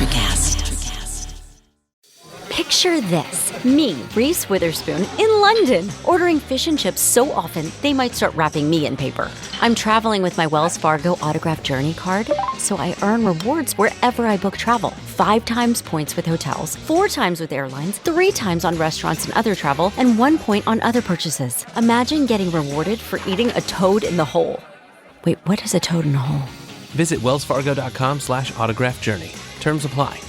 Electrocast. Picture this. Me, Reese Witherspoon, in London, ordering fish and chips so often they might start wrapping me in paper. I'm traveling with my Wells Fargo Autograph Journey card, so I earn rewards wherever I book travel. 5 times points with hotels, 4 times with airlines, 3 times on restaurants and other travel, and 1 point on other purchases. Imagine getting rewarded for eating a toad in the hole. Wait, what is a toad in a hole? Visit wellsfargo.com/autograph journey. Terms apply.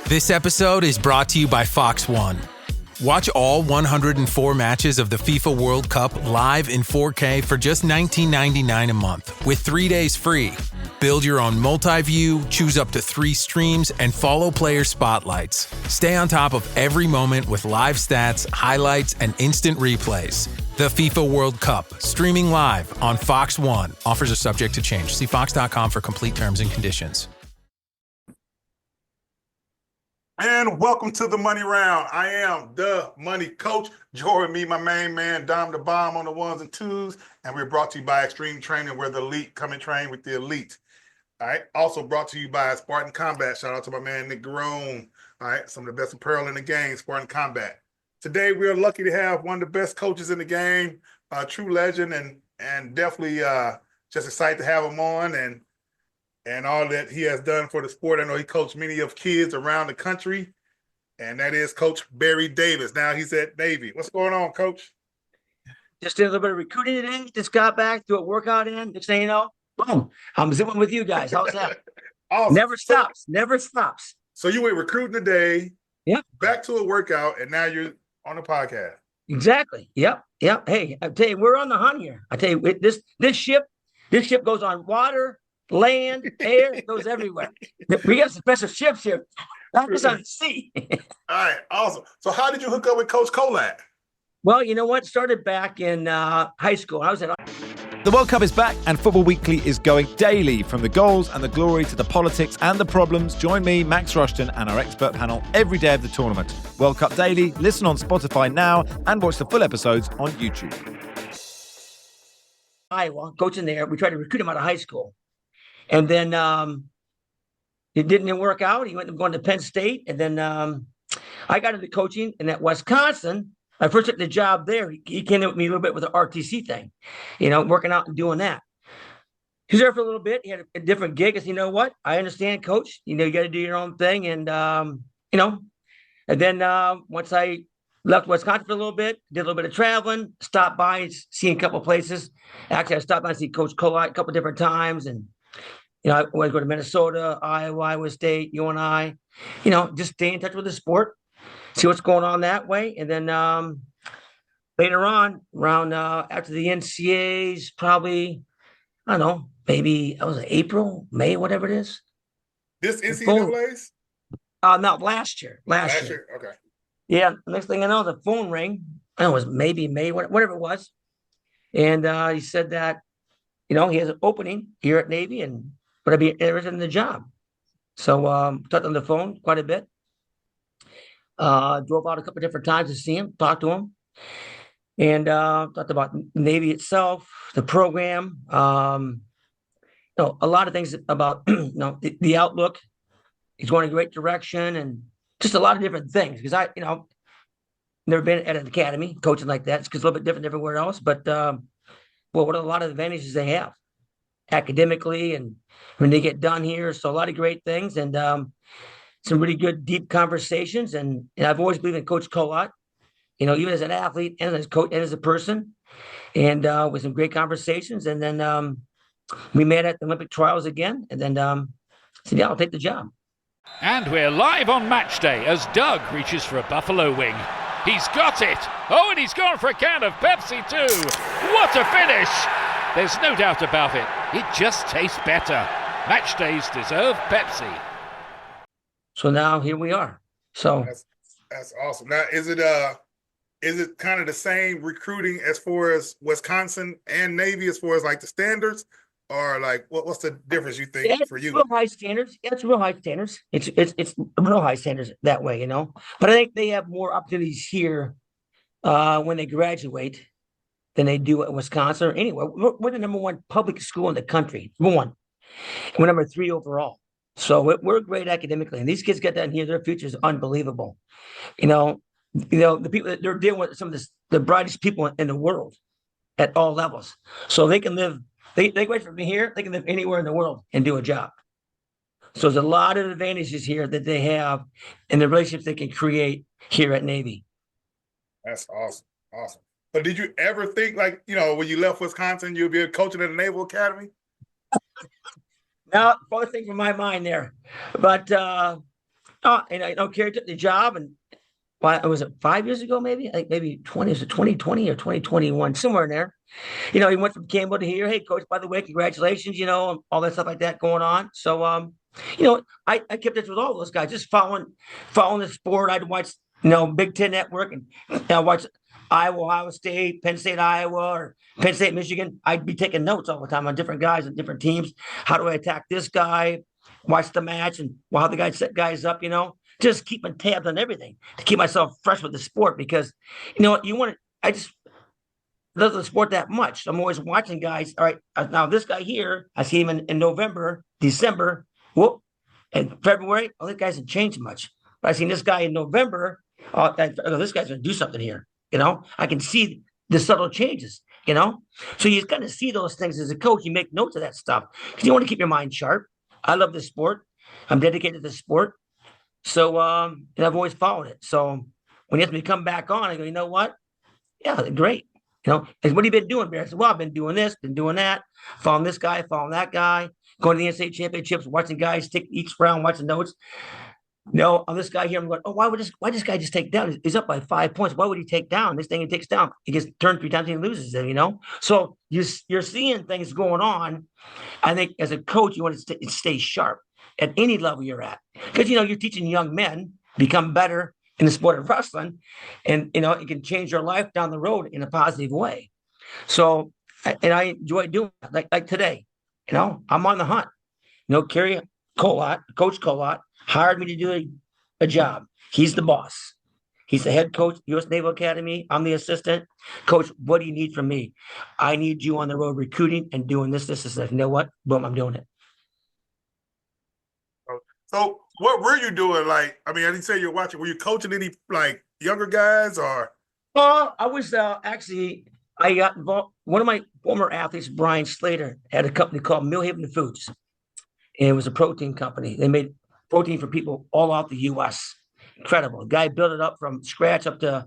This episode is brought to you by Fox One. Watch all 104 matches of the FIFA World Cup live in 4K for just $19.99 a month with 3 days free. Build your own multi-view, choose up to 3 streams, and follow player spotlights. Stay on top of every moment with live stats, highlights, and instant replays. The FIFA World Cup, streaming live on Fox One. Offers are subject to change. See fox.com for complete terms and conditions. And welcome to the Money Round. I am the Money Coach. Join me, my main man, Dom the Bomb on the ones and twos. And we're brought to you by Extreme Training, where the elite come and train with the elite. All right. Also brought to you by Spartan Combat. Shout out to my man, Nick Garone. All right. Some of the best apparel in the game, Spartan Combat. Today, we're lucky to have one of the best coaches in the game, a true legend, and definitely just excited to have him on and all that he has done for the sport. I know he coached many of kids around the country, and that is Coach Barry Davis. Now he's at Navy. What's going on, Coach? Just did a little bit of recruiting today. Just got back, do a workout in. Next thing you know, boom, I'm zipping with you guys. How's that? Awesome. Never stops. Never stops. So you went recruiting today, Yep. back to a workout, and now you're on the podcast. Exactly. Yep. Hey, I tell you, we're on the hunt here. I tell you, this ship goes on water, land, air, it goes everywhere. We got some special ships here, not just on the sea. All right, awesome. So how did you hook up with Coach Kolat? Well, you know what? Started back in high school. I was at The World Cup is back and Football Weekly is going daily. From the goals and the glory to the politics and the problems, join me, Max Rushton, and our expert panel every day of the tournament. World Cup Daily, listen on Spotify now and watch the full episodes on YouTube. Iowa, coaching there. We tried to recruit him out of high school. And then it didn't work out. He went going to Penn State. And then I got into coaching. And at Wisconsin, I first took the job there. He came in with me a little bit with the RTC thing, working out and doing that. He was there for a little bit. He had a different gig. I said, you know what? I understand, Coach. You got to do your own thing. And, and then once I left Wisconsin for a little bit, did a little bit of traveling, stopped by, seeing a couple of places. Actually, I stopped by and see Coach Kolat a couple of different times. And, I want to go to Minnesota, Iowa State, UNI, just stay in touch with the sport, see what's going on that way. And then later on, around after the NCAAs, probably, I don't know, maybe it was April, May, whatever it is. This NCAAs? No, last year. Last year, okay. Yeah, next thing I know, the phone rang. I don't know, it was maybe May, whatever it was. And he said that, he has an opening here at Navy and would I be interested in the job? So talked on the phone quite a bit. Drove out a couple of different times to see him, talk to him. And talked about Navy itself, the program, a lot of things about, the outlook. He's going in a great direction and just a lot of different things. Because I, never been at an academy coaching like that. It's a little bit different everywhere else. But, what are a lot of advantages they have academically and when they get done here. So a lot of great things and some really good, deep conversations. And I've always believed in Coach Kolat, even as an athlete and as a coach and as a person. And with some great conversations. And then we met at the Olympic trials again. And then said, yeah, I'll take the job. And we're live on match day as Doug reaches for a buffalo wing. He's got it. Oh, and he's gone for a can of Pepsi too. What a finish. There's no doubt about it. It just tastes better. Match days deserve Pepsi. So now here we are. So that's awesome. Now, is it kind of the same recruiting as far as Wisconsin and Navy as far as like the standards? Or like, what's the difference you think for you? Real high standards. Yeah, it's real high standards. It's real high standards that way, But I think they have more opportunities here when they graduate than they do at Wisconsin or anywhere. We're the number 1 public school in the country. Number 1. And we're number 3 overall. So we're great academically, and these kids get that in here. Their future is unbelievable. The people that they're dealing with, some of the brightest people in the world at all levels. So they can live. They graduate from here. They can live anywhere in the world and do a job. So there's a lot of advantages here that they have, and the relationships they can create here at Navy. That's awesome. Awesome. But did you ever think, like, when you left Wisconsin, you'd be coaching at the Naval Academy? Now, both things in my mind there. But, and Kerry took the job, and was it 5 years ago, maybe? I think maybe 2020 or 2021, somewhere in there. He went from Campbell to here. Hey, coach, by the way, congratulations, all that stuff like that going on. So, I kept in touch with all those guys, just following the sport. I'd watch, Big Ten Network, and watch Iowa, Ohio State, Penn State, Iowa, or Penn State, Michigan. I'd be taking notes all the time on different guys and different teams. How do I attack this guy? Watch the match and how the guy set guys up, just keeping tabs on everything to keep myself fresh with the sport, because, I just love the sport that much. I'm always watching guys. All right, now this guy here, I see him in November, December, and February. Oh, this guy hasn't changed much. But I seen this guy in November. This guy's going to do something here. I can see the subtle changes, So you kind of see those things as a coach. You make notes of that stuff because you want to keep your mind sharp. I love this sport. I'm dedicated to the sport. So, and I've always followed it. So when you have me come back on, I go, you know what? Yeah, great. And what have you been doing, Bear? I said, well, I've been doing this, been doing that, following this guy, following that guy, going to the NCAA championships, watching guys take each round, watching notes. On this guy here, I'm going, why this guy just take down? He's up by 5 points. Why would he take down? This thing he takes down, he gets turned 3 times and he loses it, So you're seeing things going on. I think as a coach, you want to stay sharp at any level you're at. Because, you're teaching young men become better in the sport of wrestling. And, it can change your life down the road in a positive way. So, and I enjoy doing it. Like today, I'm on the hunt. Kerry Colott, Coach Colott, hired me to do a job. He's the boss. He's the head coach, U.S. Naval Academy. I'm the assistant. Coach, what do you need from me? I need you on the road recruiting and doing this. You know what? Boom, I'm doing it. So what were you doing? I didn't say you're watching. Were you coaching any, younger guys or? I was I got involved. One of my former athletes, Brian Slater, had a company called Millhaven Foods. And it was a protein company. They made protein for people all out the U.S. Incredible. The guy built it up from scratch up to,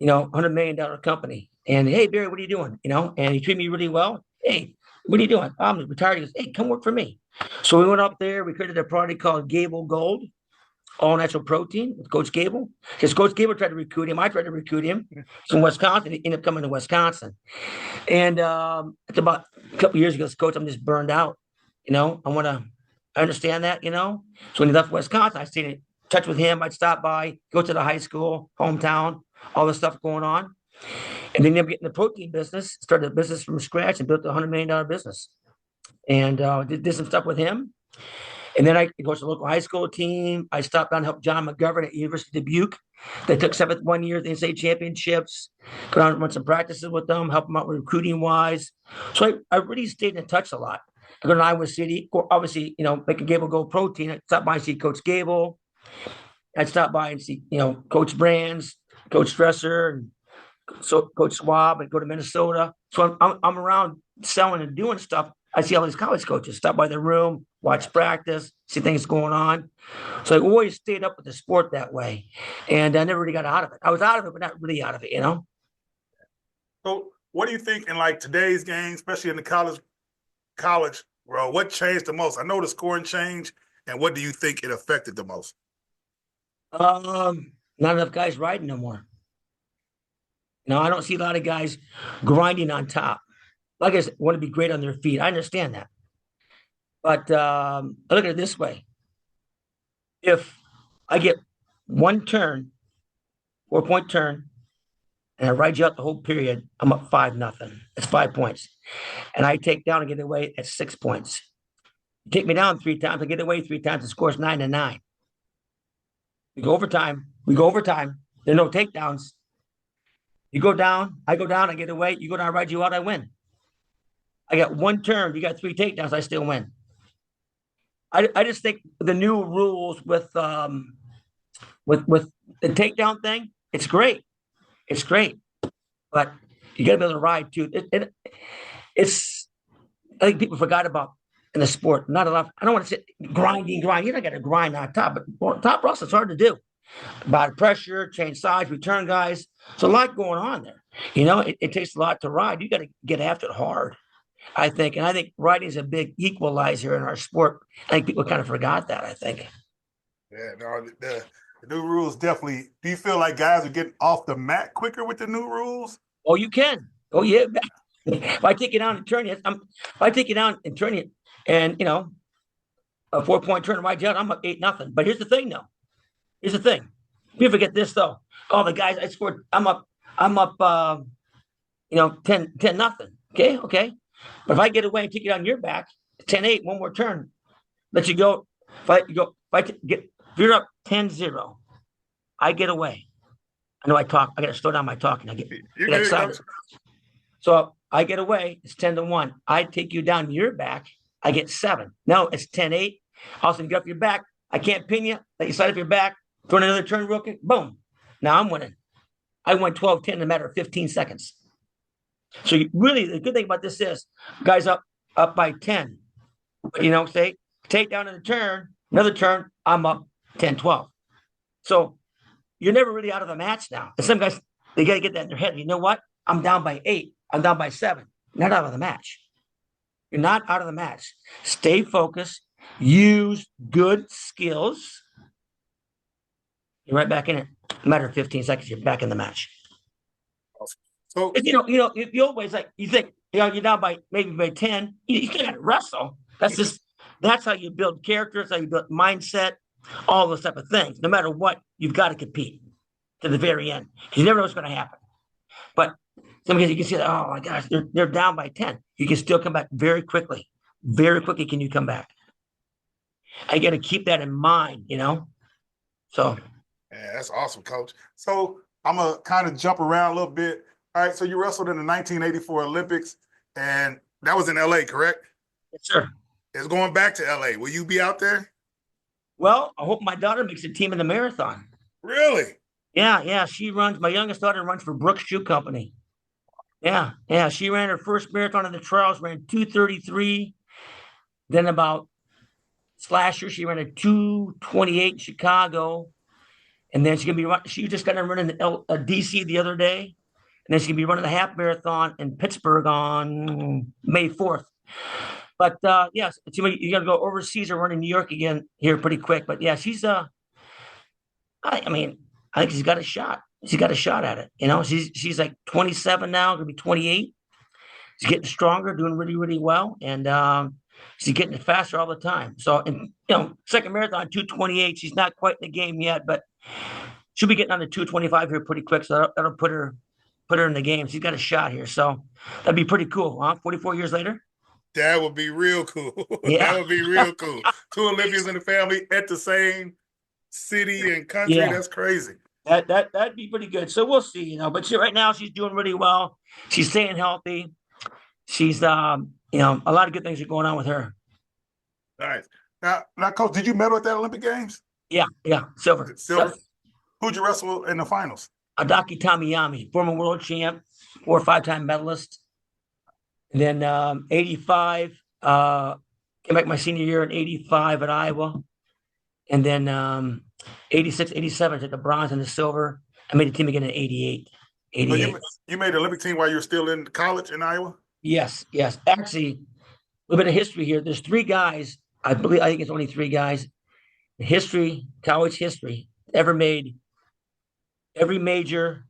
$100 million company. And, hey, Barry, what are you doing? And he treated me really well. Hey, what are you doing? I'm retired. He goes, hey, come work for me. So we went up there. We created a product called Gable Gold, all natural protein with Coach Gable. Because Coach Gable tried to recruit him. I tried to recruit him from Wisconsin. He ended up coming to Wisconsin. And it's about a couple years ago, Coach, I'm just burned out. I understand that, So when he left Wisconsin, I stayed in touch with him. I'd stop by, go to the high school, hometown, all this stuff going on. And then ended up getting the protein business, started a business from scratch and built a $100 million business. And did some stuff with him. And then I go to the local high school team. I stopped down and helped John McGovern at University of Dubuque. They took 7th one year at the NCAA championships. Go down and run some practices with them, help them out with recruiting wise. So I really stayed in touch a lot. I go to Iowa City, obviously, making Gable Gold Protein. I'd stop by and see Coach Gable. I'd stop by and see, Coach Brands, Coach Stresser, and so Coach Schwab, and go to Minnesota. So I'm around selling and doing stuff. I see all these college coaches, stop by their room, watch practice, see things going on. So I always stayed up with the sport that way. And I never really got out of it. I was out of it, but not really out of it, So what do you think in today's game, especially in the college world, what changed the most? I know the scoring changed, and what do you think it affected the most? Not enough guys riding no more. I don't see a lot of guys grinding on top. Like I said, want to be great on their feet. I understand that. But I look at it this way. If I get one turn, 4-point turn, and I ride you out the whole period, I'm up 5-0. It's 5 points. And I take down and get away at 6 points. You take me down 3 times, I get away 3 times, the score's 9-9. We go overtime. There are no takedowns. You go down, I go down, I get away. You go down, I ride you out, I win. I got one turn, you got 3 takedowns, I still win. I just think the new rules with the takedown thing, it's great. It's great. But you got to be able to ride too. It's I think people forgot about in the sport. Not enough. I don't want to say grind. You're not going to grind on top, but top roster it's hard to do. Body pressure, change size, return guys. There's a lot going on there. It takes a lot to ride. You got to get after it hard, I think. And I think riding is a big equalizer in our sport. I think people kind of forgot that, I think. Yeah, no, the new rules definitely. Do you feel like guys are getting off the mat quicker with the new rules? Oh, you can. Oh, yeah. If I take it down and turn it, and a 4-point turn right down, I'm up 8-0. But here's the thing, though. Here's the thing. People forget this, though. Oh, the guys I scored. I'm up. 10-0. Okay. But if I get away and take it on your back, 10-8, one more turn, let you go. If you're up 10-0, I get away. I know I talk. I got to slow down my talking. I get excited. So I get away. It's 10-1. I take you down your back. I get 7. No, it's 10-8. All of a sudden, you get up your back. I can't pin you. Let you slide up your back. Throw another turn real quick. Boom. Now I'm winning. I won 12-10 in a matter of 15 seconds. So really, the good thing about this is, guys up by 10. Say take down in the turn, another turn, I'm up 10-12. So you're never really out of the match now. And some guys, they got to get that in their head. You know what? I'm down by 8. I'm down by 7. You're not out of the match. You're not out of the match. Stay focused. Use good skills. You're right back in it. A matter of 15 seconds, you're back in the match. So you always you think you're down by maybe by 10. You still got to wrestle. That's how you build character. That's how you build mindset. All those type of things. No matter what, you've got to compete to the very end. You never know what's going to happen. But sometimes you can see that. Oh my gosh, they're down by 10. You can still come back very quickly. Very quickly can you come back? I got to keep that in mind. So. Yeah, that's awesome, Coach. So I'm going to kind of jump around a little bit. All right, so you wrestled in the 1984 Olympics, and that was in L.A., correct? Yes, sir. It's going back to L.A. Will you be out there? Well, I hope my daughter makes a team in the marathon. Really? Yeah. My youngest daughter runs for Brooks Shoe Company. Yeah. She ran her first marathon in the trials, ran 2:33. Then last year, she ran a 2:28 in Chicago. And then she just got to run in DC the other day. And then she's going to be running the half marathon in Pittsburgh on May 4th. But, yes, you're going to go overseas or run in New York again here pretty quick. But, yeah, she's I think she's got a shot. She's got a shot at it. She's like 27 now, going to be 28. She's getting stronger, doing really, really well. And she's getting faster all the time. So, second marathon, 2:28. She's not quite in the game yet, but she'll be getting on the 2:25 here pretty quick. So that'll put her in the game. She's got a shot here. So that'd be pretty cool, huh? 44 years later. That would be real cool. Yeah. That would be real cool. 2 Olympians in the family at the same city and country. Yeah. That's crazy. That'd be pretty good. So we'll see, But right now she's doing really well. She's staying healthy. She's a lot of good things are going on with her. Nice. Now, Coach, did you medal at that Olympic Games? Yeah, silver. Who'd you wrestle in the finals? Adaki Tamiyami, former world champ, 4 or 5-time medalist. And then 85, came back my senior year in 85 at Iowa. And then 86, 87, I took the bronze and the silver. I made the team again in 88. So you made the Olympic team while you were still in college in Iowa? Yes. Actually, a little bit of history here. There's 3 guys. I think it's only 3 guys in college history, ever made every major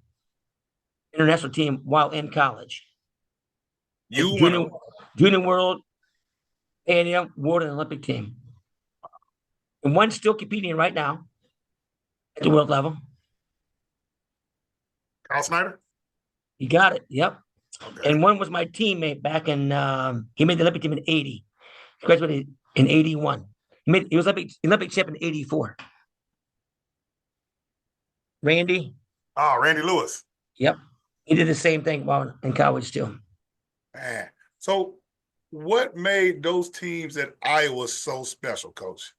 international team while in college. Junior World, and World and Olympic team. And one's still competing right now at the world level. Carl Snyder? You got it. Yep. Okay. And one was my teammate back in, he made the Olympic team in 80. He graduated in 81. He was Olympic champ in 84. Randy. Oh, Randy Lewis. Yep. He did the same thing while in college too. Man. So What made those teams at Iowa so special, Coach?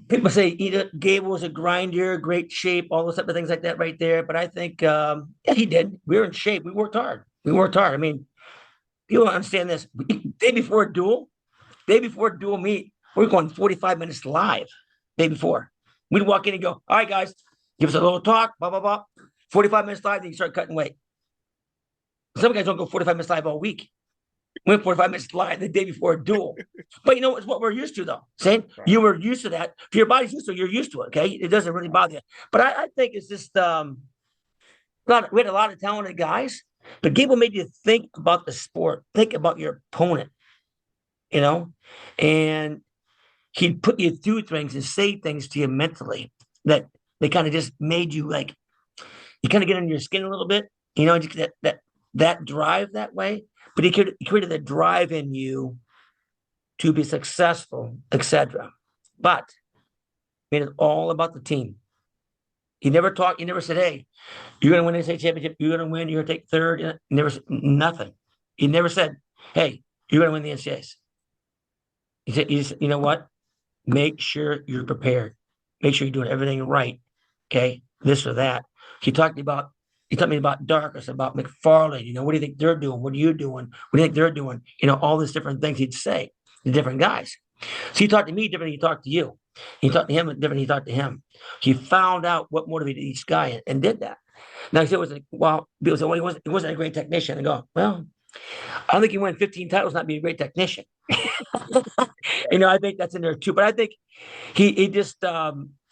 People say Gable was a grinder, great shape, all those type of things like that right there. But I think, yeah, he did. We were in shape. We worked hard. I mean, people don't understand this. Day before dual meet, we're going 45 minutes live. Day before, we'd walk in and go, "All right, guys, give us a little talk, blah blah blah." 45 minutes live, then you start cutting weight. Some guys don't go 45 minutes live all week. We went 45 minutes live the day before a duel. But you know, it's what we're used to, though. Saying you were used to that. If your body's used to it, you're used to it, okay? It doesn't really bother you. But I think it's just we had a lot of talented guys, but Gable made you think about the sport, think about your opponent, you know? And he'd put you through things and say things to you mentally that they kind of just made you like, you kind of get under your skin a little bit, you know, that drive that way. But he created the drive in you to be successful, etc. But made it all about the team. He never said, "Hey, you're going to win the state championship. You're going to win. You're going to take third." He never said nothing. He never said, "Hey, you're going to win the NCAAs." He said, "You know what? Make sure you're prepared. Make sure you're doing everything right. Okay, this or that." He talked to me about Darkus, about McFarland. You know, what do you think they're doing? What are you doing? What do you think they're doing? You know, all these different things he'd say to different guys. So he talked to me different than he talked to you. He talked to him different than he talked to him. He found out what motivated each guy and did that. Now, he said, people say, well, he wasn't a great technician. I go, well, I don't think he won 15 titles not being a great technician. You know, I think that's in there too. But I think he just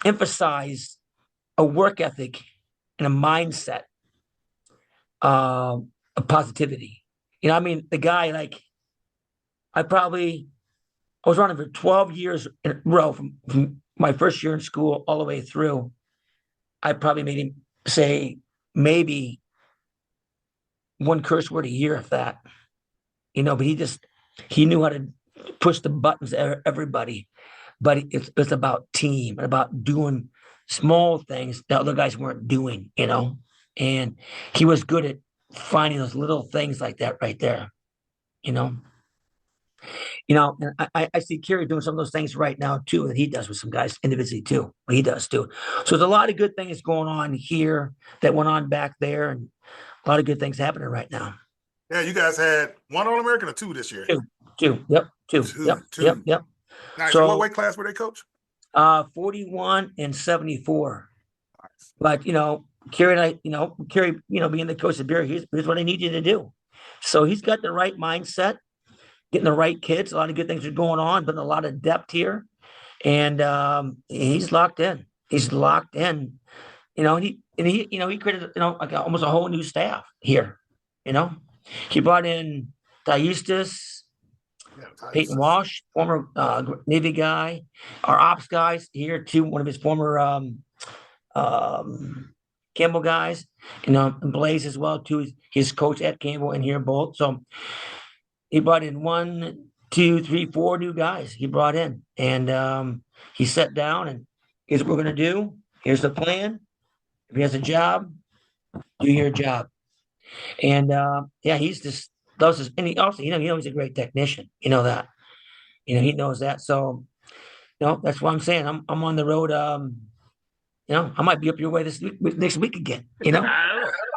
emphasized a work ethic and a mindset of positivity. You know, I mean, the guy, like, I was running for 12 years in a row from my first year in school all the way through. I probably made him say maybe one curse word a year, if that, you know, but he knew how to push the buttons to everybody. But it's about team and about doing small things that other guys weren't doing, you know, and he was good at finding those little things like that right there, you know. And I see Kerry doing some of those things right now too, that he does with some guys individually too. He does too. So there's a lot of good things going on here that went on back there, and a lot of good things happening right now. Yeah, you guys had one All-American or two this year? Two. Yep. Two. Yep. Nice. So, what weight class were they, Coach? 41 and 74. Nice. But Kerry and I, Kerry, being the coach of Beer, here's what I need you to do. So he's got the right mindset, getting the right kids. A lot of good things are going on, but a lot of depth here. And he's locked in. He's locked in. He created, like almost a whole new staff here. He brought in Diustis, Peyton Walsh, former Navy guy, our ops guys here too. One of his former Campbell guys, and Blaze as well too. His coach at Campbell and here both. So he brought in 1, 2, 3, 4 new guys. He brought in, and he sat down and here's what we're gonna do. Here's the plan. If he has a job, do your job. And he's just does this, and he also, he's a great technician. You know that. He knows that. So, that's what I'm saying. I'm on the road. I might be up your way next week again.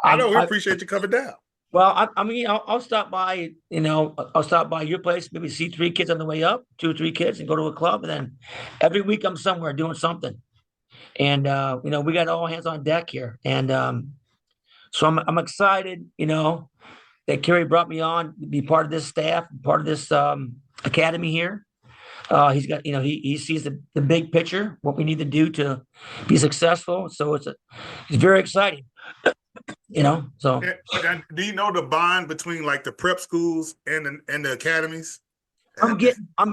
I know. We appreciate you coming down. Well, I'll stop by. I'll stop by your place. Maybe see 3 kids on the way up, 2 or 3 kids, and go to a club. And then every week I'm somewhere doing something. And we got all hands on deck here. And so I'm excited. That Kerry brought me on to be part of this staff, part of this academy here. He's got, he sees the big picture, what we need to do to be successful. So it's very exciting, So and do you know the bond between like the prep schools and the academies? I'm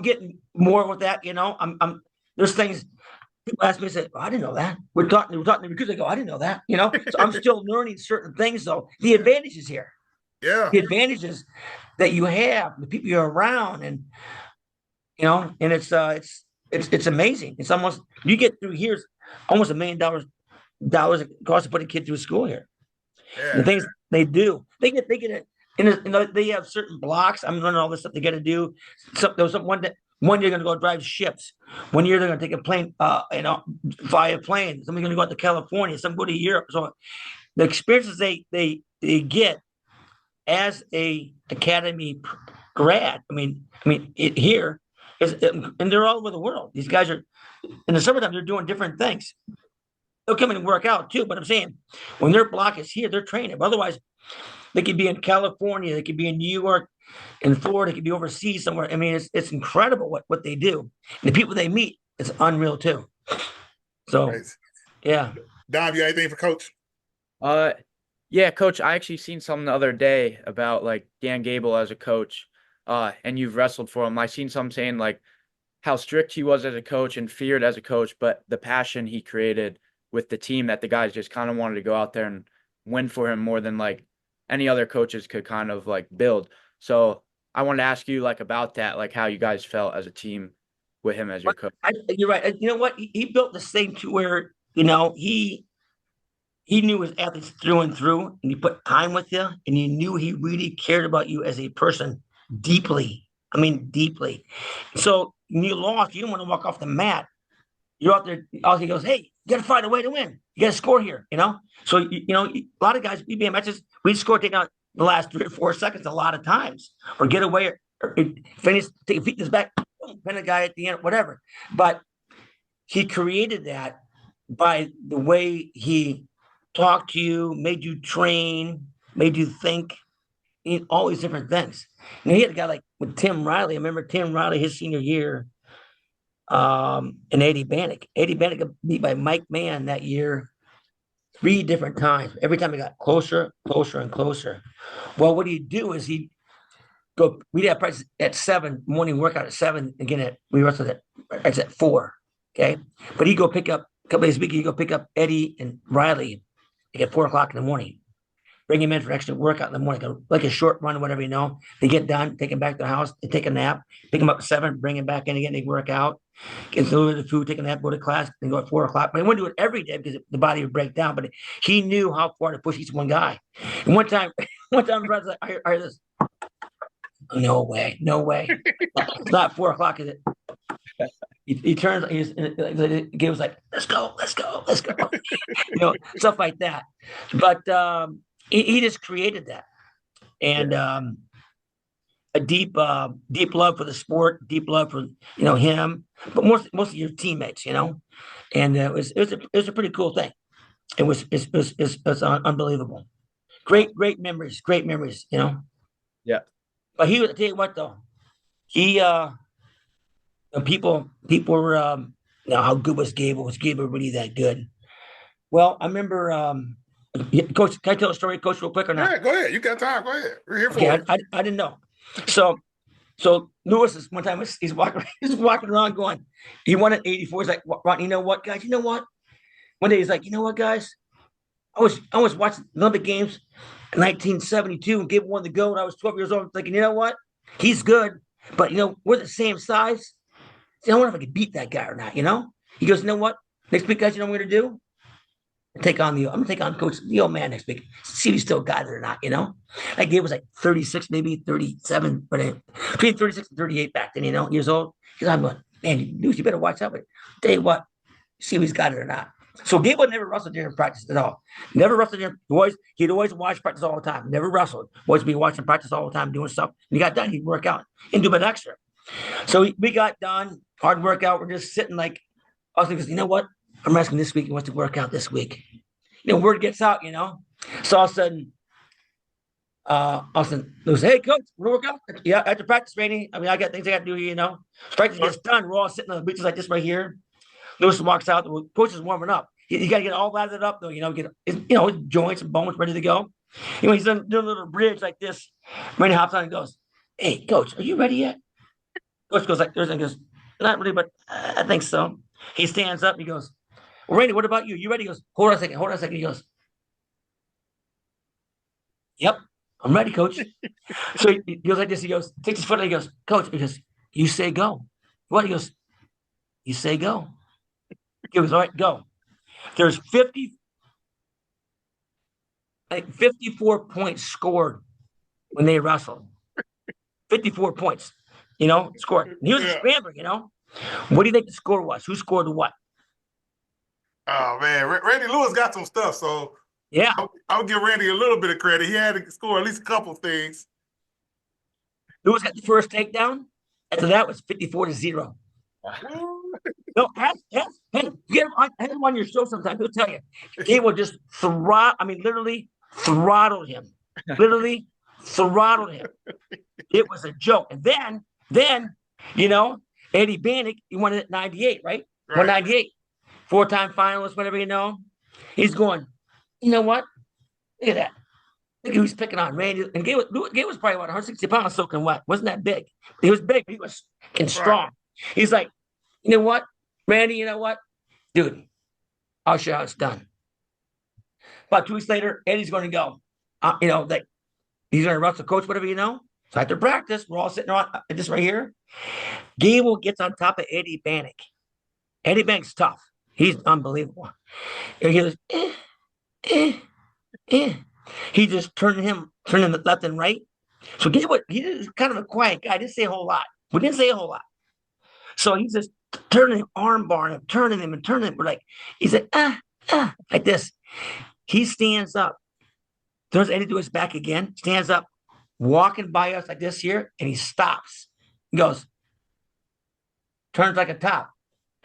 getting more with that. I'm there's things people ask me and say, oh, I didn't know that. We're talking to recruiters. I go, I didn't know that. So I'm still learning certain things though. The advantage is here. Yeah. The advantages that you have, the people you're around, and and it's amazing. It's almost, you get through here's almost $1 million it costs to put a kid through school here. Yeah. The things they do, they get they have certain blocks. I'm learning all this stuff they got to do. There was one year going to go drive ships. One year they're going to take a plane, fly a plane. Somebody's going to go out to California. Some go to Europe. So the experiences they get as a academy grad. Here is, and they're all over the world. These guys are in the summertime. They're doing different things. They'll come in and work out too. But I'm saying when their block is here, they're training. But otherwise, they could be in California. They could be in New York, in Florida. They could be overseas somewhere. It's incredible what they do. And the people they meet, it's unreal too. So, Right. Yeah. Dom, you got anything for Coach? Yeah, Coach, I actually seen something the other day about like Dan Gable as a coach, and you've wrestled for him. I seen something saying like how strict he was as a coach and feared as a coach, but the passion he created with the team that the guys just kind of wanted to go out there and win for him more than like any other coaches could kind of like build. So I wanted to ask you like about that, like how you guys felt as a team with him as your coach. You're right. You know what? He built this thing to where, he knew his athletes through and through, and he put time with you, and you knew he really cared about you as a person deeply. Deeply. So when you lost, you didn't want to walk off the mat. You're out there. He goes, "Hey, you got to find a way to win. You got to score here." So a lot of guys, we'd be in matches, we'd score, take out the last 3 or 4 seconds a lot of times, or get away, or finish, take a feet in his back, pin a guy at the end, whatever. But he created that by the way he talked to you, made you train, made you think, all these different things. He had a guy like with Tim Riley. I remember Tim Riley, his senior year, and Eddie Bannock. Eddie Bannock got beat by Mike Mann that year 3 different times. Every time he got closer, closer, and closer. Well, what he'd do is we'd have practice at 7, morning workout at 7, again we wrestled at 4. Okay. But he'd go pick up a couple days a week, he'd go pick up Eddie and Riley at 4:00 in the morning. Bring him in for an extra workout in the morning, like a short run, whatever, They get done, take him back to their house, they take a nap, pick him up at 7, bring him back in again, they work out, get a little bit of food, take a nap, go to class, and go at 4:00. But he wouldn't do it every day because the body would break down. But he knew how far to push each one guy. And one time, Brad's like, I heard this. No way. It's not 4:00, is it? He turns. Gabe was like, "Let's go." Stuff like that. But he just created that, and a deep love for the sport, deep love for him, but most of your teammates, And it was a pretty cool thing. It was unbelievable. Great memories. Yeah. But he would tell you what though, he people were how good was Gable? Was Gable really that good? Well, I remember Coach, can I tell a story, Coach, real quick or not? Yeah, go ahead. You got time. Go ahead. We're here for Okay, it. I didn't know. So Lewis is one time he's walking around going, he won at 84. He's like, Ron, you know what, guys? You know what? One day he's like, you know what, guys? I was watching Olympic Games in 1972 and Gable won the gold. I was 12 years old, thinking, you know what? He's good, but we're the same size. See, I wonder if I could beat that guy or not. He goes, you know what? Next week, guys, you know what I'm going to do? I'm gonna take on Coach the old man next week. See if he's still got it or not. That game was like 36, maybe 37, but between 36 and 38 back then. Years old. Because I'm going, man, you better watch out. But tell you what, see if he's got it or not. So Gable never wrestled during practice at all. Never wrestled during. He'd always watch practice all the time. Never wrestled. Always be watching practice all the time, doing stuff. When he got done, he'd work out and do a bit extra. So we got done, hard workout. We're just sitting like, I was thinking, you know what? I'm asking this week. He wants to work out this week. Word gets out, So all of a sudden, they say, hey, Coach, we're work out. Yeah, after practice, Rainey. I got things I got to do here, Practice gets done. We're all sitting on the bleachers like this right here. Lewis walks out. The coach is warming up. You got to get all lathered up, though, get his joints and bones ready to go. He's doing a little bridge like this. Rainey hops on and goes, hey, Coach, are you ready yet? Coach goes like this and goes, not really, but I think so. He stands up and he goes, well, Randy, what about you? You ready? He goes, hold on a second. He goes, yep, I'm ready, Coach. So he goes like this. He goes, takes his foot and he goes, Coach, he goes, you say go. What? He goes, you say go. He goes, all right, go. There's 54 points scored when they wrestled. 54 points, scored. And he was a scrambler, What do you think the score was? Who scored what? Oh, man. Randy Lewis got some stuff, so Yeah. I'll give Randy a little bit of credit. He had to score at least a couple of things. Lewis got the first takedown. After that was 54-0. No, hey, I had him on your show sometime. He'll tell you. He will just literally throttled him. Literally throttled him. It was a joke. And then, Eddie Bannock, he won it at 98, right? 198. 4-time finalist, whatever, He's going, you know what? Look at that. Look who's picking on Randy. And Gable was probably about 160 pounds soaking wet. Wasn't that big? He was big. He was strong. Right. He's like, you know what? Randy, you know what? Dude, I'll show you how it's done. About 2 weeks later, Eddie's going to go. He's going to wrestle coach, whatever, So after practice, we're all sitting on this right here. Gable gets on top of Eddie Bannock. Eddie Bannock's tough. He's unbelievable. And he goes, He just turning him left and right. So guess what? He was kind of a quiet guy. Didn't say a whole lot. We didn't say a whole lot. So he's just turning him, arm barring him, turning him and turning him. We're like, he's like, like this. He stands up, turns Eddie to his back again, stands up, walking by us like this here, and he stops. He goes, turns like a top,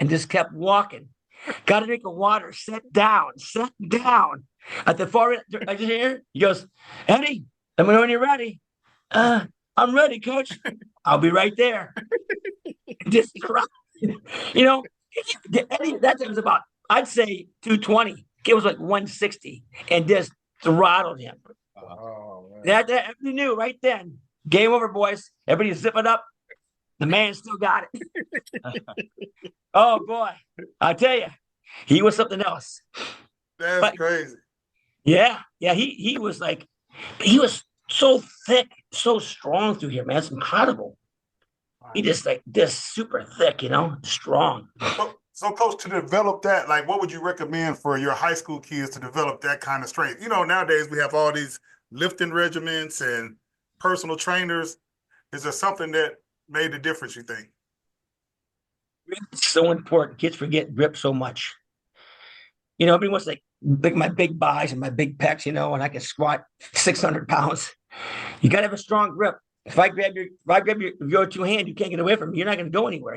and just kept walking. Got a drink of water, sat down. At the far end, I just hear, he goes, Eddie, let me know when you're ready. I'm ready, coach. I'll be right there. Just, Eddie, that time was about, I'd say 220. It was like 160 and just throttled him. Oh, man. That you knew right then. Game over, boys. Everybody zip it up. The man still got it. Oh, boy. I tell you, he was something else. That's crazy. Yeah. He was like, he was so thick, so strong through here, man. It's incredible. He just like this super thick, strong. So, Coach, to develop that, like, what would you recommend for your high school kids to develop that kind of strength? Nowadays we have all these lifting regiments and personal trainers. Is there something that made the difference, you think? It's so important. Kids forget grip so much. Everybody wants like my big buys and my big pecs, and I can squat 600 pounds. You got to have a strong grip. If I grab your two hand, you can't get away from me. You're not going to go anywhere,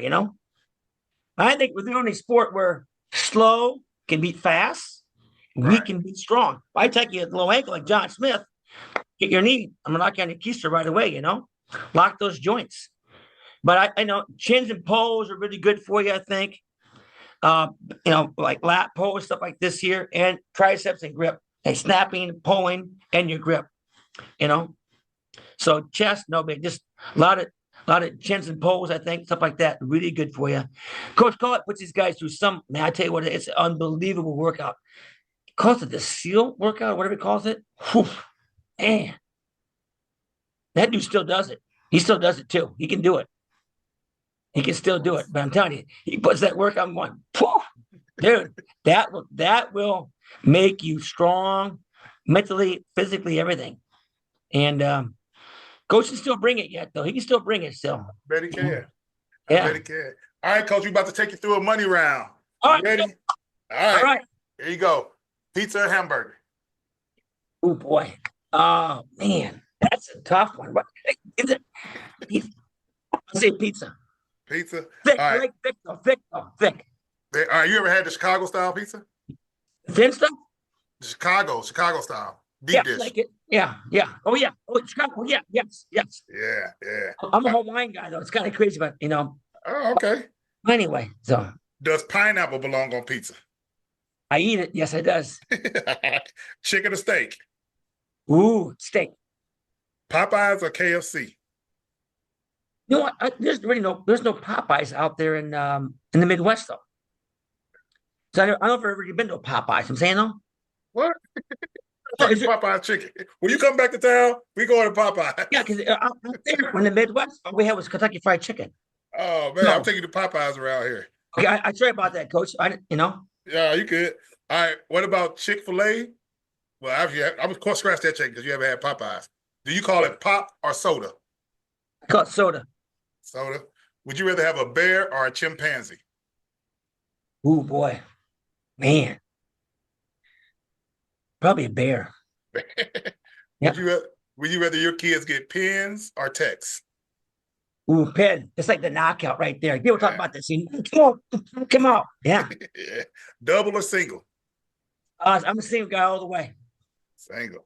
I think we're the only sport where slow can beat fast, weak can beat strong. If I take you at low ankle like John Smith, get your knee, I'm going to knock you on your keister right away, Lock those joints. But I know chins and pose are really good for you, I think. Like lat pose, stuff like this here, and triceps and grip, like snapping, pulling, and your grip, So chest, no big, just a lot of chins and pose, I think, stuff like that, really good for you. Coach Collett puts these guys through I tell you what, it's an unbelievable workout. He calls it the SEAL workout, whatever he calls it. Whew, man, that dude still does it. He still does it too. He can do it. He can still do it. But I'm telling you, he puts that workout on. Dude, that will make you strong, mentally, physically, everything. And Coach can still bring it yet, though. He can still bring it still. Bet he can. Yeah. Bet he can. All right, Coach, we're about to take you through a money round. All right. Ready? All right. Here you go. Pizza or hamburger? Oh, boy. Oh, man. That's a tough one. What is it? I'll say pizza. Pizza? Thick. All right. Thick. All right. You ever had the Chicago-style pizza? Thin stuff? Chicago style. Deep dish. I like it. Yeah. Oh, yeah. Oh, Chicago. Yeah. Yes. Yeah. I'm a Hawaiian guy, though. It's kind of crazy, but, Oh, okay. Anyway, so. Does pineapple belong on pizza? I eat it. Yes, it does. Chicken or steak? Ooh, steak. Popeyes or KFC? You know what? There's no Popeyes out there in the Midwest, though. So I don't know if I've ever been to a Popeyes. I'm saying, though. What? Popeye chicken. When you come back to town, we go to Popeye. Yeah, because out there in the Midwest, all we had was Kentucky Fried Chicken. Oh, man, I'm taking the Popeyes around here. Okay, I sorry about that, Coach. Yeah, you could. All right, what about Chick-fil-A? Well, actually, I would scratch that chicken because you haven't had Popeyes. Do you call it pop or soda? I call it soda. Soda. Would you rather have a bear or a chimpanzee? Ooh, boy. Man. Probably a bear. Yeah. Would you rather your kids get pens or texts? Ooh, pen. It's like the knockout right there. People talk about this. Come on. Yeah. Yeah. Double or single? I'm a single guy all the way. Single.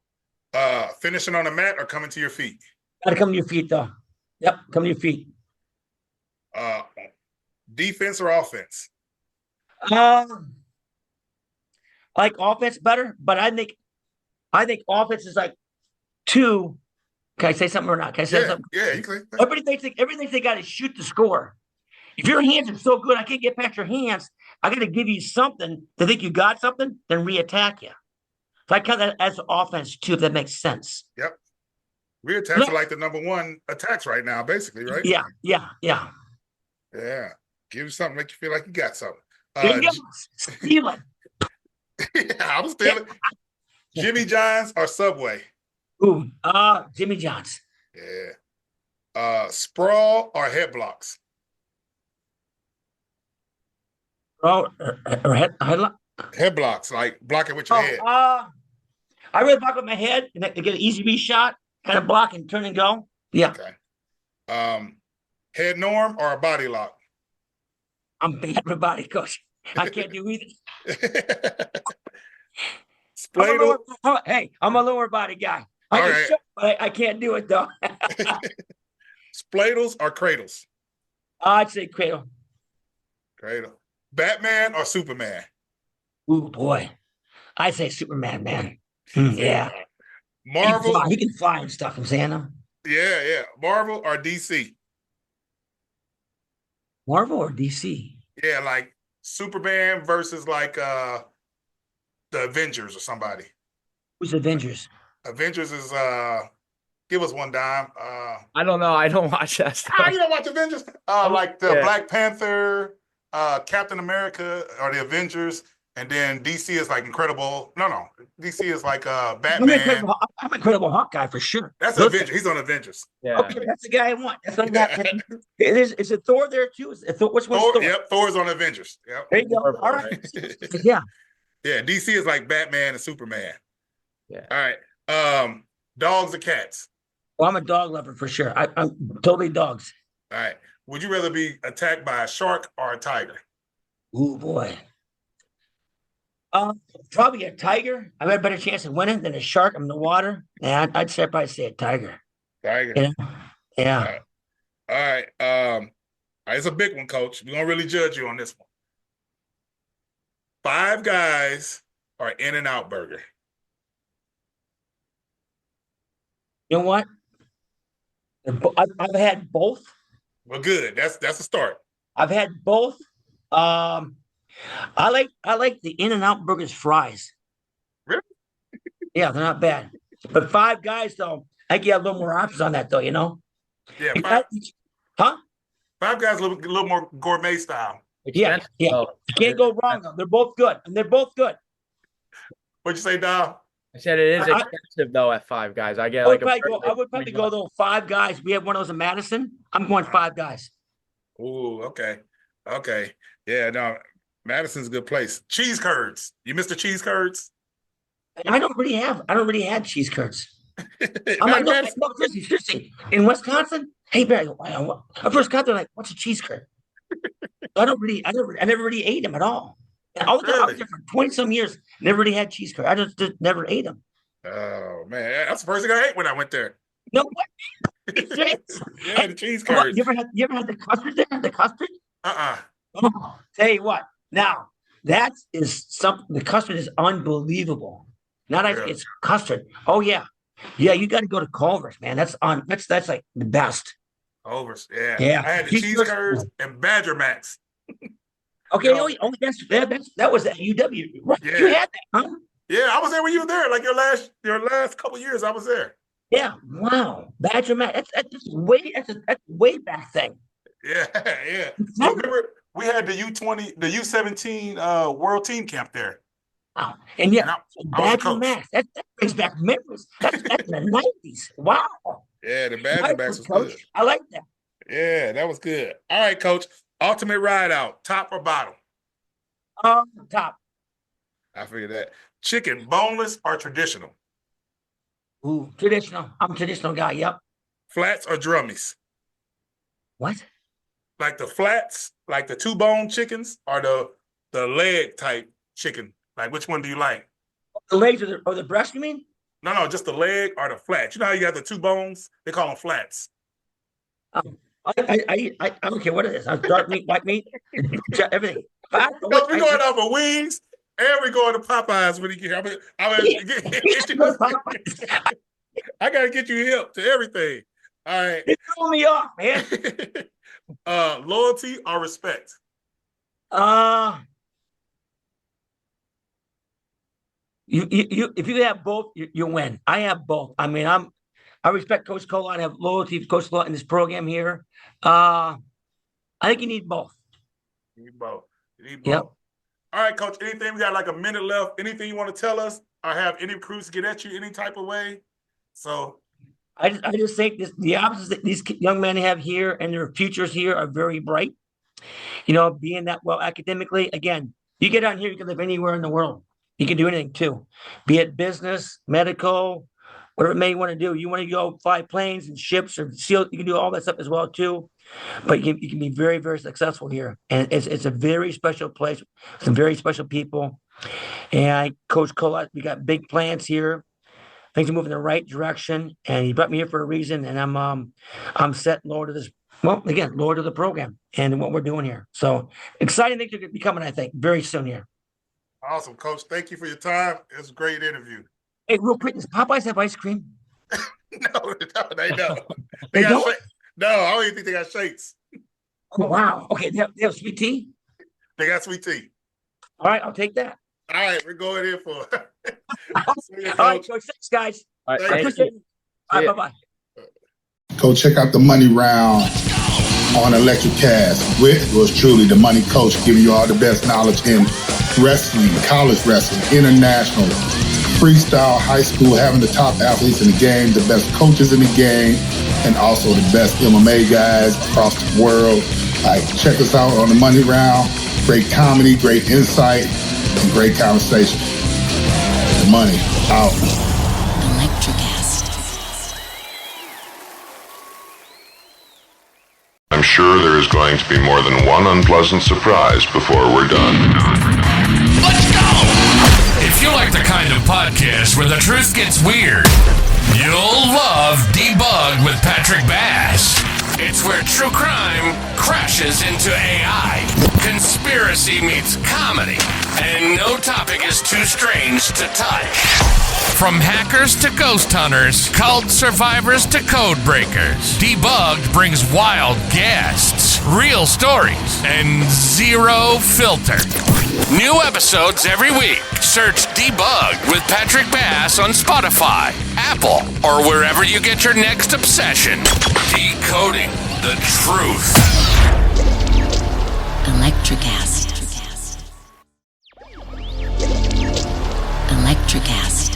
Finishing on the mat or coming to your feet? Gotta come to your feet, though. Yep, come to your feet. Defense or offense? I like offense better, but I think offense is like two. Can I say something or not? Can I say something? Yeah, you can. Everybody thinks they got to shoot the score. If your hands are so good, I can't get past your hands. I got to give you something to think you got something, then re-attack you. So I count that as offense too, if that makes sense. Yep. Re-attacks are like the number one attacks right now, basically, right? Yeah. Yeah. Give you something, make you feel like you got something. There you go. Steal it. Yeah, I was feeling Jimmy John's or Subway? Ooh, Jimmy John's. Yeah. Sprawl or head blocks? Or head. Head blocks, like blocking with your head. I really block with my head and get an easy B shot, kind of block and turn and go. Yeah. Okay. Head norm or a body lock? I'm bad with body, coach. I can't do either. I'm a lower body guy. I can't do it though. Spladles or cradles? I'd say cradle. Cradle. Batman or Superman? Ooh, boy. I'd say Superman, man. Yeah. Marvel. He can fly and stuff, I'm saying. Yeah. Marvel or DC? Marvel or DC? Yeah, like Superman versus like the Avengers or somebody. Who's Avengers? Avengers is give us one dime. I don't know. I don't watch that stuff. You don't watch Avengers? Like the Black Panther, Captain America or the Avengers, and then DC is like Incredible. No. DC is like Batman. I'm Incredible Hawkeye for sure. That's an Avenger. He's on Avengers. Yeah. Okay, that's the guy I want. That's what I got. Is it Thor there too? Which one's Thor? Yep, Thor's on Avengers. Yep. There you go. All right. Yeah. Yeah, DC is like Batman and Superman. Yeah. All right. Dogs or cats? Well, I'm a dog lover for sure. I'm totally dogs. All right. Would you rather be attacked by a shark or a tiger? Ooh, boy. Probably a tiger. I've had a better chance of winning than a shark. I'm in the water. Yeah, I'd probably say a tiger. Tiger. Yeah. All right. It's a big one, Coach. We're gonna really judge you on this one. Five Guys or In-N-Out Burger? You know what? I've had both. Well, good. That's a start. I've had both. I like the In-N-Out Burgers fries. Really? Yeah, they're not bad. But Five Guys though, I think you have a little more options on that though. You know? Yeah. Five Guys a little more gourmet style. Yeah. You can't go wrong though. They're both good, and they're both good. What'd you say, Dom? I said it is expensive though at Five Guys. I get I would probably go though. Five Guys. We have one of those in Madison. I'm going Five Guys. Ooh, okay. Yeah, no, Madison's a good place. Cheese curds. You missed the cheese curds? I don't really have cheese curds. Seriously. In Wisconsin, hey Barry, at first got there like, what's a cheese curd? I never really ate them at all. I was there for 20-some years, never really had cheese curd. I just never ate them. Oh man, that's the first thing I ate when I went there. No way. Yeah, the cheese curds. You ever had the custard there? The custard? Oh, tell you what. Now that is something. The custard is unbelievable. It's custard. Oh yeah. You got to go to Culver's, man. That's like the best. Culver's, yeah. I had the cheese curds and Badger Max. Okay, that was at UW. Right? Yeah. You had that, huh? Yeah, I was there when you were there. Like your last couple years, I was there. Yeah. Wow. Badger Max. That's a way back thing. Yeah. So remember, we had the U17 World Team Camp there. Wow. And yeah, And I was a Badger coach. Max. That brings back memories. That's in the 90s. Wow. Yeah, the Badger Max was Coach. good. I like that. Yeah, that was good. All right, Coach. Ultimate ride out, top or bottom? Top. I figured that. Chicken, boneless or traditional? Ooh, traditional. I'm a traditional guy. Yep. Flats or drummies? What? Like the flats, like the 2-bone chickens, or the leg type chicken? Like which one do you like? The legs or the breast, you mean? No, just the leg or the flat. You know how you have the 2 bones? They call them flats. I don't care what it is. Dark meat, white meat, everything. We're going off of wings, and we're going to Popeyes when you get here. I got to get you hip to everything. All right. It's throwing me off, man. Loyalty or respect? You if you have both, you win. I have both. I mean, I respect Coach Cole. I have loyalty to Coach Cole in this program here. I think you need both. You need both. Yep. All right, Coach. Anything? We got like a minute left. Anything you want to tell us, or have any crews get at you any type of way? So, I just think the options that these young men have here and their futures here are very bright. You know, being that well academically, again, you get on here, you can live anywhere in the world. You can do anything too, be it business, medical, whatever it may want to do. You want to go fly planes and ships or SEAL, you can do all that stuff as well too. But you can be very, very successful here. And it's a very special place, some very special people. And Coach Cole, we got big plans here. Things are moving in the right direction. And he brought me here for a reason. And I'm set loyal to this. Well, again, loyal to the program and what we're doing here. So exciting things are going to be coming, I think, very soon here. Awesome, Coach. Thank you for your time. It was a great interview. Hey, real quick, does Popeyes have ice cream? No, they don't. They don't? No, I don't even think they got shakes. Oh, wow. Okay, they have sweet tea? They got sweet tea. All right, I'll take that. All right, we're going in for All right, Coach. Thanks, guys. All right, Thank thank Appreciate you. it. All right, Yeah. bye-bye. Go check out the Money Round on Electric Cast with yours truly, the Money Coach, giving you all the best knowledge in wrestling, college wrestling, international, freestyle, high school, having the top athletes in the game, the best coaches in the game, and also the best MMA guys across the world. Like, check us out on the Money Round. Great comedy, great insight, and great conversation. The Money out. I'm sure there is going to be more than one unpleasant surprise before we're done. Let's go! If you like the kind of podcast where the truth gets weird, you'll love Debug with Patrick Bass. It's where true crime crashes into AI, conspiracy meets comedy, and no topic is too strange to touch. From hackers to ghost hunters, cult survivors to code breakers, Debugged brings wild guests, real stories, and zero filter. New episodes every week. Search Debugged with Patrick Bass on Spotify, Apple, or wherever you get your next obsession. Decoding the truth. Electricast. Electricast.